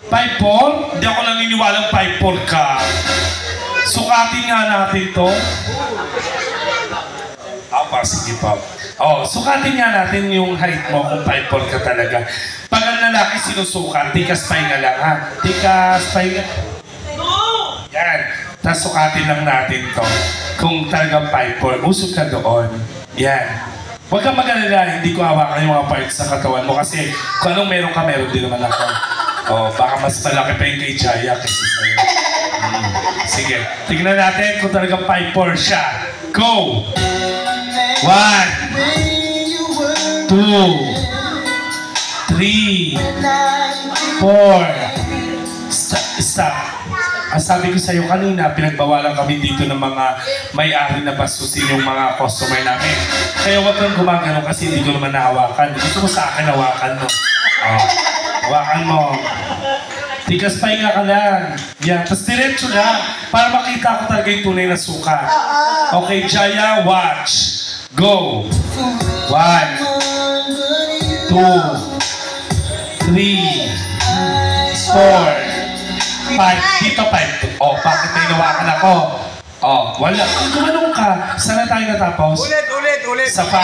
5'4"? Hindi ako naniniwalang 5'4" ka. Sukatin nga natin to. Sige pa. Sukatin nga natin yung height mo kung 5'4" ka talaga. Pag ang lalaki sinusukat, tikas pahinga lang ha. Tikas pahinga. Yan. Tapos sukatin lang natin to. Kung talagang 5'4", usog ka doon. Yan. Huwag kang mag-alala, hindi ko hawakan yung mga parts sa katawan mo kasi kung anong meron ka, meron din naman ako. Baka mas malaki pa yung kay Jaya kasi sa'yo. Sige, tignan natin kung talagang 5'4" siya. Go! 1, 2, 3, 4. Stop. Ang sabi ko sa'yo kanina, pinagbawalan kami dito ng mga may-ari na bastusin yung mga customer namin. Kaya huwag kang gumagano kasi hindi ko naman nahawakan. Gusto mo sa akin, hawakan mo. Hawakan mo. Tigas pahinga ka lang. Yan. Tapos diretso lang. Para makita ko talaga yung tunay na suka. Okay, Jaya, watch. Go. 1, 2, 3, 4, 5. Dito 5. Bakit may nawakan ako? Wala. Gumanong ka. Saan na tayo natapos? Ulit. Sa 5.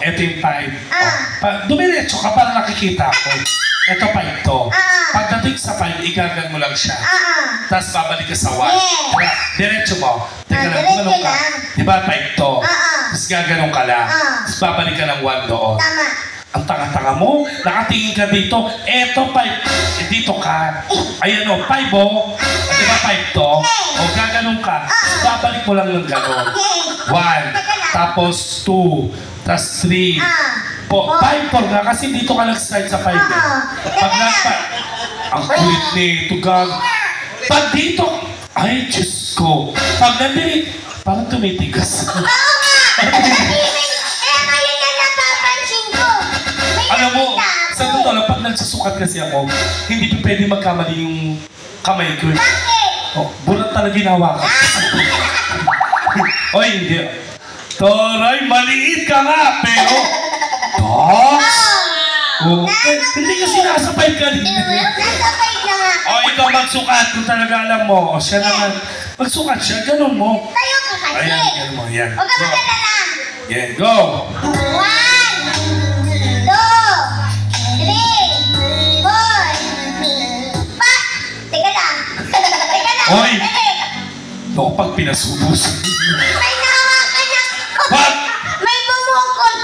Ito yung 5. Dumiretso ka para nakikita ko. Ito 5 to. Pagdating sa 5, igagan mo lang siya. Tapos babalik ka sa 1. Diretso mo. Teka lang, gumanong ka. Diba 5 to? Tapos gaganon ka lang. Tapos babalik ka ng 1 doon. Ang tanga-tanga mo, nakatingin ka dito. Eto, 5. Dito ka. Ayan o, 5 o. Diba 5 to? Gaganon ka. Babalik mo lang ng ganon. 1. Tapos 2. Tapos 3. 5-4 nga kasi dito ka nag-start sa 5 eh. Pag ang kulit nito, gag. Pag dito, ay, Diyos ko. Pag nandito, parang tumitigas. Alam mo, sa totoo lang, pag nagsusukat kasi ako, hindi pa pwede magkamali yung kamay ko. Burat talaga ginawa ka. Hindi. Taray, maliit ka nga, pero... Hindi kasi nasa 5 ka din. Ikaw magsukat kung talaga alam mo. Siya naman, magsukat siya, ganun mo. Tayo ka kasi. Ayan, ganun mo, yan. Huwag ka magdala. Yan, go! 1, 2, 3, 4. Teka lang. Oy! Ako pag pinasubos. May nahawakan ako. What? May bumukod.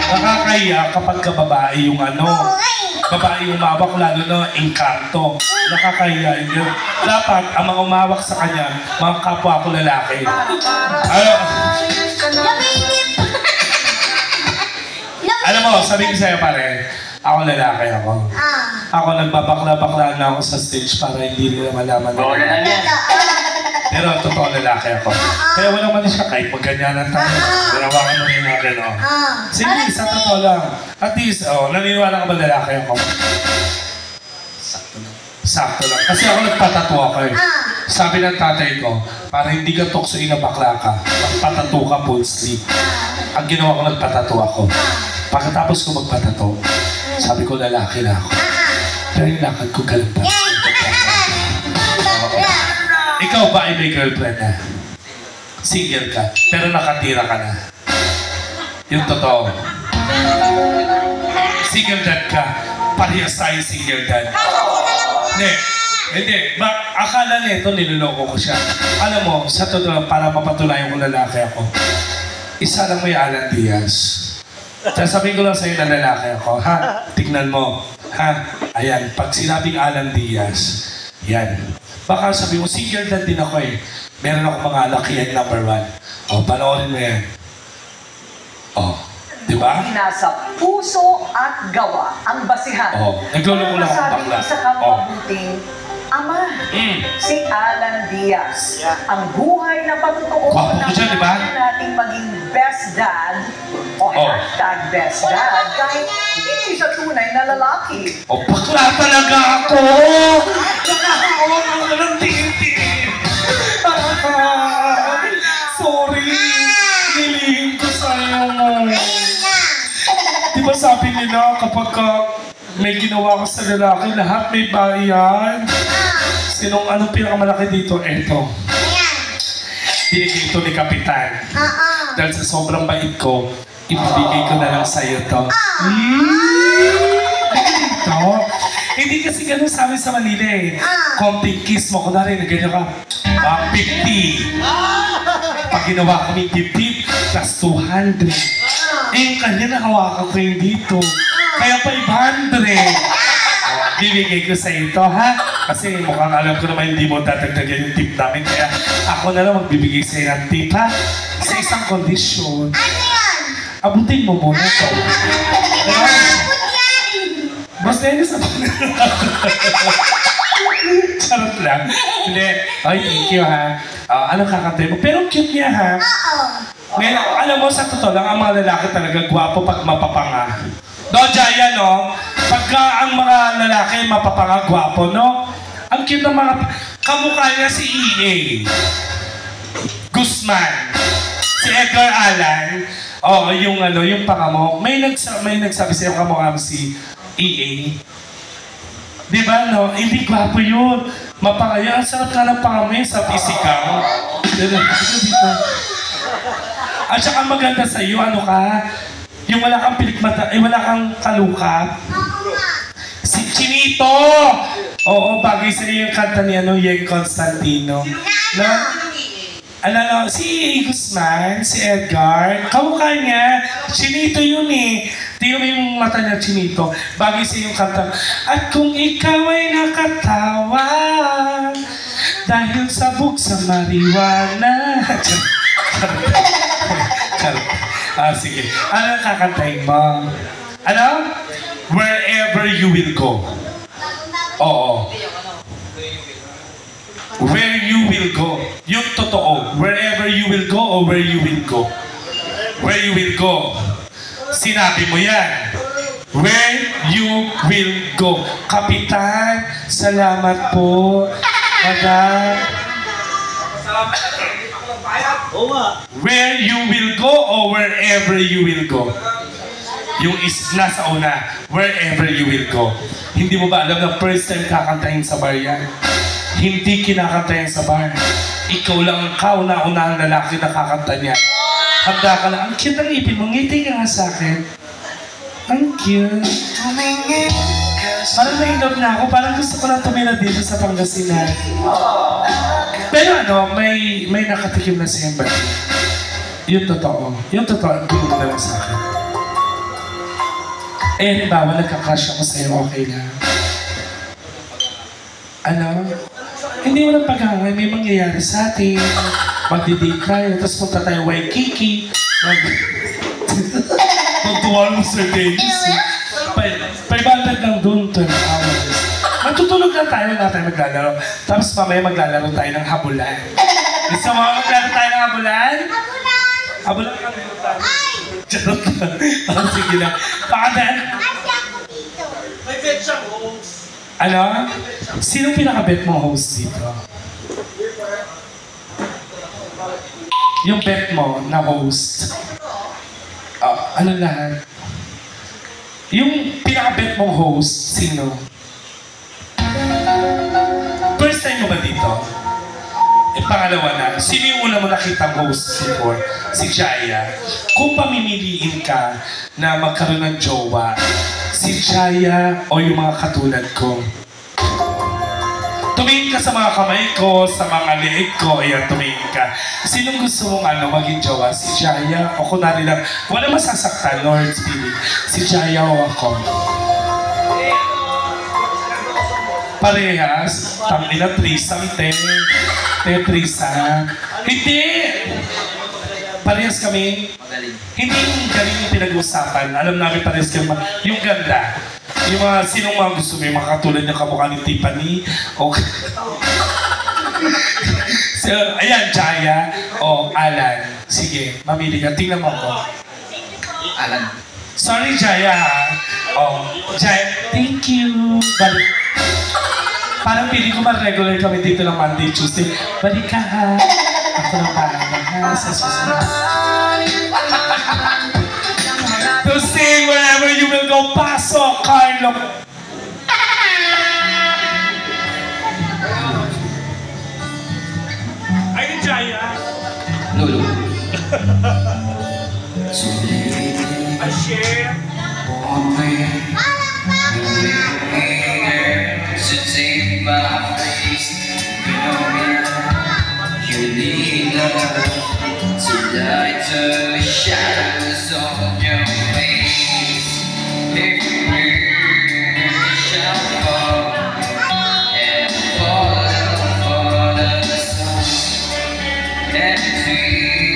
Nakakahiya kapag ka babae yung babae yung umawak, lalo na engkanto. Nakakahiya yun. Dapat ang mga umawak sa kanya, mga kapwa ko lalaki. Alam mo, sabi ko sa'yo pare, ako lalaki ako. Ako nagbabakla-bakla na ako sa stage para hindi nila malaman na. Pero totoo lalaki ako. Kaya wala man siya kahit magganyanan tayo. Ginawakan mo rin natin, Sige, sa totoo lang. At least, naniniwala ka ba lalaki ako? Sakto lang. Kasi ako nagpatato ako eh. Sabi ng tatay ko, para hindi ka tuksoin na bakla ka, magpatato ka full sleeve. Ang ginawa ko, nagpatato ako. Pagkatapos ko magpatato, sabi ko lalaki na ako. Pero yung lakad ko galampas. Ikaw ba ay may girlfriend na? Single ka, pero nakatira ka na. Yung totoo. Single dad ka, parehas tayo single dad. Hindi. Akala nito niloloko ko siya. Alam mo, sa totoo, para mapatunayan kong lalaki ako, isa lang may Alan Diaz. Sasabihin ko lang sa'yo na lalaki ako, ha? Tignan mo, ha? Ayan, pag sinabing Alan Diaz, yan. Baka sabi mo, single dad din ako eh. Meron ako mga lakihan number 1. Panoorin mo yan. Di ba? Nasa puso at gawa ang basihan. Nagluloko lang ang bakla. Sa kamabuting ama, si Alan Diaz. Ang buhay na patutuo Kwapo ko dyan, di ba? nating maging best dad o hashtag best dad kahit hindi siya tunay na lalaki. Bakla talaga ako! Nakakaawag ako ng tingin-tingin. Sorry. Nilihin ko sa'yo. Di ba sabi nila kapag May ginawa ko sa lalaki, lahat may bayan. Anong pinakamalaki dito? Eto. Ayan. Binigay ito ni Kapitan. Oo. Dahil sa sobrang bait ko, ibibigay ko na lang sa'yo to. Ito. Hindi kasi ganun sa amin sa Manila eh. Konting kiss mo, kunwari, ganyan ka. 50. Pag ginawa kami 50, plus 200. Eh, yung kanya nahawakan ko yung dito. Kaya 500. Bibigay ko sa ito, ha? Kasi mukhang alam ko naman hindi mo tatagdagan yung tip namin. Kaya ako na lang magbibigay sa iyo ng tip, ha? Sa isang kondisyon. Ano yan? Abutin mo muna ito. Nakakapot yan. Boss Dennis, abutin mo. Charot lang. Hindi. Ay, thank you, ha? Anong kakantay mo? Pero cute niya, ha? Oo. Ngayon, alam mo, sa totoo lang, ang mga lalaki talaga gwapo pag mapapanga. No, Jaya, no? Pagka ang mga lalaki mapapanga gwapo, no? Ang cute ng mga... Kamukha niya si EA. Guzman. Si Edgar Allan. Oo, yung panga mo. May nagsabi sa'yo kamukha mo si EA. Di ba, no? Hindi gwapo yun. Mapanga yun. Ang sarap ka ng panga mo yun sa physical. Dito. At saka maganda sa'yo, ano ka? Yung wala kang pilikmata, wala kang kaluka. Si Chinito! Oo, bagay sa'yo yung kanta ni Yeng Constantino. Si Guzman, si Edgar, kamukha niya. Chinito yun eh. Tingnan mo yung mata niya, Chinito. Bagay sa'yo yung kanta. At kung ikaw ay nakatawa, dahil sabog sa marijuana. Sige. Ano ang kakantahin mo? Ano? Wherever you will go. Oo. Where you will go. Yung totoo. Wherever you will go or where you will go. Where you will go. Sinabi mo yan. Where you will go. Kapitan, salamat po. Madam. Where you will go or wherever you will go. Yung nasa una, wherever you will go. Hindi mo ba alam na first time kakantahin sa bar yan? Hindi kinakantahin sa bar. Ikaw lang ang kauna-unahang lalaki na kakanta niya. Handa ka lang. Ang cute ng ipin mo. Ngiti ka nga sa akin. Ang cute. Parang na-inlove na ako. Parang gusto ko lang tumira dito sa Pangasinan. Pero may nakatikim na siya ba? Yung totoo. Yung totoo, hindi mo na lang sa akin. Eh, halimbawa, nagka-crush ako sa'yo, okay lang. Hindi mo lang paghangay, may mangyayari sa atin. Magdi-date tayo, tapos punta tayo Waikiki. Magtuwal mo Sir Dennis. 500 lang doon, 12 hours. Matutulog lang tayo, na tayo maglalaro. Tapos mamaya maglalaro tayo ng habulan. Gusto mo maglaro tayo ng habulan? Habulan ka ng charot lang. Sige lang. Pakadaan. May bet siyang host. Sinong pinaka-bet mo host dito? Yung bet mo na host. Ano lahat? Yung pinaka-bet mong host, sino? First time mo ba dito? Pangalawa na, sino yung una mo nakitang host before? Si Jaya. Kung pamimiliin ka na magkaroon ng jowa, si Jaya o yung mga katulad ko? Tumingin ka sa mga kamay ko, sa mga leeg ko, ayan, tumingin ka. Sinong gusto mong maging jowa? Si Jaya o kunwari lang, wala masasaktan, Lord Spirit. Si Jaya o ako? Parehas, tamina, threesome, threesome. Hindi! Parehas kami. Hindi yung galing yung pinag-usapan. Alam namin parehas kami. Yung ganda. Yung mga, sinong mga gusto mo? Yung mga katulad ng kamukha ni Tiffany. Okay. So, ayan, Jaya o Alan. Sige, mamili ka. Tingnan mo ako. Alan. Sorry, Jaya, ha? Jaya, thank you. Balik. Parang pili ko mag-regular kami dito ng Monday, Tuesday. Balik ka, ha? Ako lang parang, ha? Sa susunod. To sing wherever you will go, pasok, Carlo. I share. The shadows on your face, if we shall fall and fall the sun, and to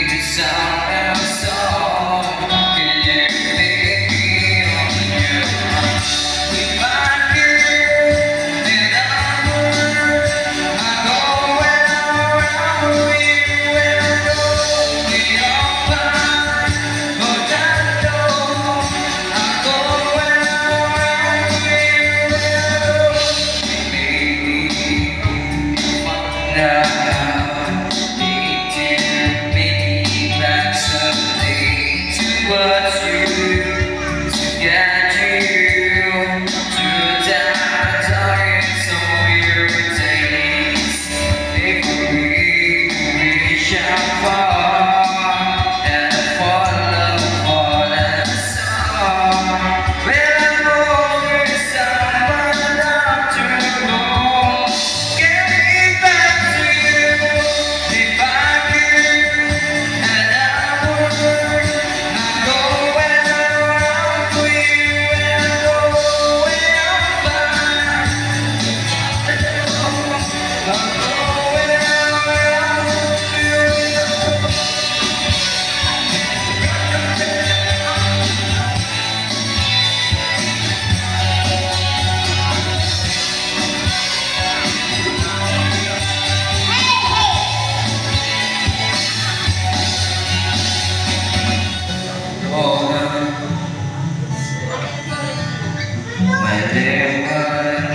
the sound of song, can you make me on your mind? If I could, then I would. I go where you will go, the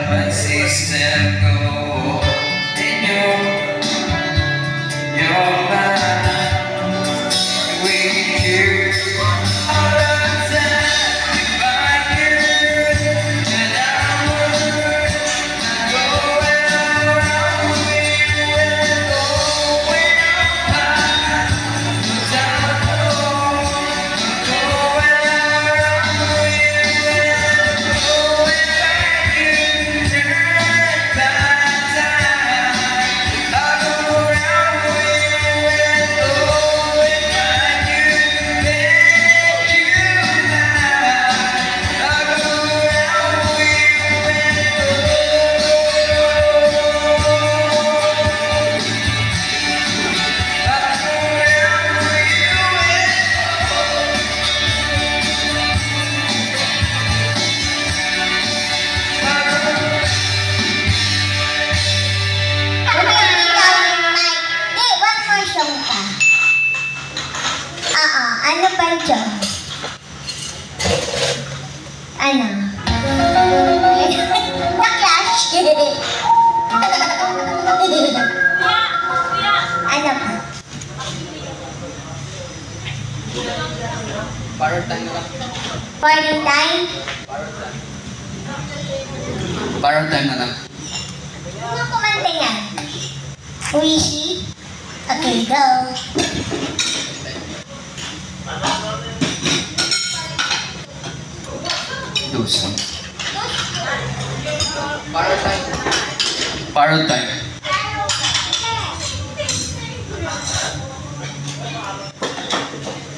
my system go in your mind with you all the time. If I could, then I would. I go where I will, go where I go where I will. Ano pa dyan? Ano? Na-clash! Ano pa? Parang time na lang. Party time? Parang time na lang. Ano kumanta yan? Wishy? Okay, go! Dosa. Parang time. Parang time.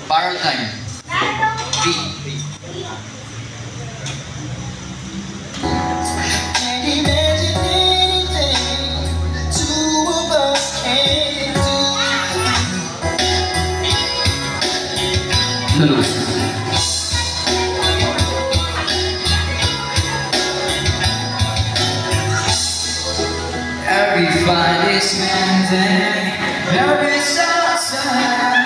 Parang time. B. Lulus. Everybody's mending, every sunset,